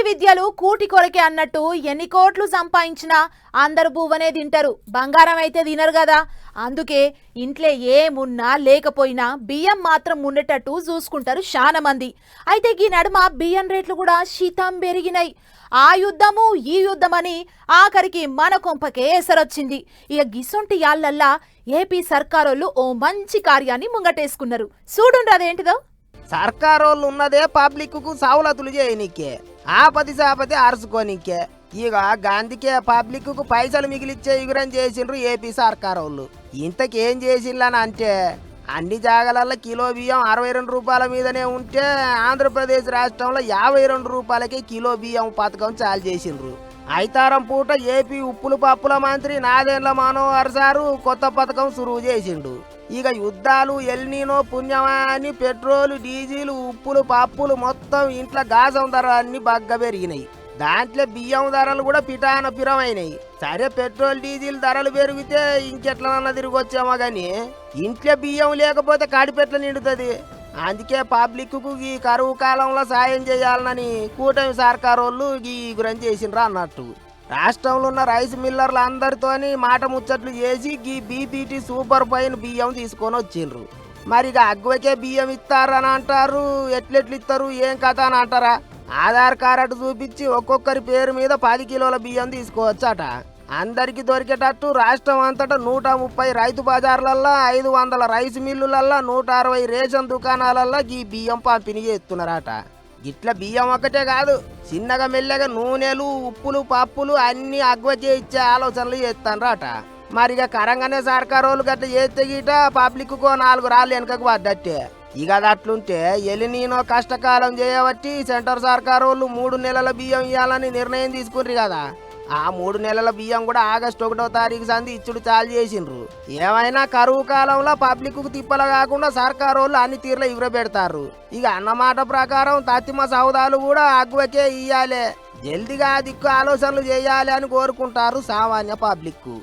విద్యలు కూటి కొరకే అన్నట్టు ఎన్ని కోట్లు సంపాదించినా అందరు బువ్వనే తింటారు, బంగారం అయితే తినరు కదా. అందుకే ఇంట్లో ఏమున్నా లేకపోయినా బియ్యం మాత్రం ఉండేటట్టు చూసుకుంటారు చాలా మంది. అయితే ఈ నడుమ బియ్యం రేట్లు కూడా శీతం పెరిగినాయి. ఆ యుద్ధము ఈ యుద్ధమని ఆఖరికి మన కొంపకే ఎసరొచ్చింది. ఇక గిసొంటి యాళ్ళల్లా ఏపీ సర్కారోళ్ళు ఓ మంచి కార్యాన్ని ముంగటేసుకున్నారు. చూడుండ్రు అదేంటిదో. సర్కారోళ్ళు ఉన్నదే పబ్లిక్కు సౌలతులు చేయనీకే, ఆపది సాపతి అరుచుకోనికే. ఇక గాంధీకే పబ్లిక్కు పైసలు మిగిలిచ్చే ఎగురం చేసిండ్రు ఏపీ సర్కారోళ్ళు. ఇంతకేం చేసిండ్లని అంటే, అన్ని జాగాలల్లో కిలో బియ్యం 62 రూపాయల మీదనే ఉంటే ఆంధ్రప్రదేశ్ రాష్ట్రంలో 52 రూపాయలకే కిలో బియ్యం పథకం చాలు చేసిండ్రు. ఐతారం పూట ఏపీ ఉప్పులు పప్పుల మంత్రి నాదెండ్ల మనోహర్ సారు కొత్త పథకం సురువు చేసిండు. ఇక యుద్ధాలు ఎల్నీనో పుణ్యమా అని పెట్రోలు డీజిల్ ఉప్పులు పప్పులు మొత్తం ఇంట్లో గాజం ధర అన్ని బగ్గ పెరిగినాయి. దాంట్లో బియ్యం ధరలు కూడా పిటాన పిరమైనాయి. సరే పెట్రోల్ డీజిల్ ధరలు పెరిగితే ఇంకెట్లనన్నా తిరిగి వచ్చామో గాని ఇంట్లో బియ్యం లేకపోతే కడిపెట్ల నిండుతుంది. అందుకే పబ్లిక్కు ఈ కరువు కాలంలో సాయం చేయాలని కూటమి సర్కారోళ్ళు ఈ గురించి చేసిండ్రు అన్నట్టు. రాష్ట్రంలో ఉన్న రైస్ మిల్లర్లు అందరితోని మాట ముచ్చట్లు చేసి ఈ బీపీటీ సూపర్ ఫైన్ బియ్యం తీసుకొని వచ్చిండ్రు. మరి ఇక అగ్వకే బియ్యం ఇస్తారని అంటారు, ఎట్లెట్లు ఇస్తారు ఏం కథ అని అంటారా? ఆధార్ కార్డు చూపించి ఒక్కొక్కరి పేరు మీద 10 కిలోల బియ్యం తీసుకోవచ్చట. అందరికి దొరికేటట్టు రాష్ట్రం అంతటా 130 రైతు బజార్లల్లో, 500 రైస్ మిల్లులల్లో, 160 రేషన్ దుకాణాలల్లో ఈ బియ్యం పంపిణీ చేస్తున్నారట. గిట్ల బియ్యం ఒకటే కాదు, చిన్నగా మెల్లగా నూనెలు ఉప్పులు పప్పులు అన్ని అగ్వకే ఇచ్చే ఆలోచనలు చేస్తానరాట. మరిగా కరంగానే సర్కారోళ్ళు గట్ల చేస్తే గిట పబ్లిక్కు 4 రాళ్ళు వెనకకు పడ్డట్టే. ఇక అట్లుంటే ఎలినీనో కష్టకాలం చేయబట్టి సెంటర్ సర్కారోళ్ళు 3 నెలల బియ్యం ఇవ్వాలని నిర్ణయం తీసుకుర్రు కదా. ఆ 3 నెలల బియ్యం కూడా ఆగస్టు 1వ తారీఖు సంది ఇచ్చుడు చాలు చేసిండ్రు. ఏమైనా కరువు కాలంలో పబ్లిక్కు తిప్పల కాకుండా సర్కారోళ్ళు అన్ని తీర్ల ఇవ్వబెడతారు. ఇక అన్నమాట ప్రకారం తత్తిమ సౌదాలు కూడా అగ్వకే ఇయ్యాలే, జల్దిగా దిక్కు ఆలోచనలు చేయాలి అని కోరుకుంటారు సామాన్య పబ్లిక్కు.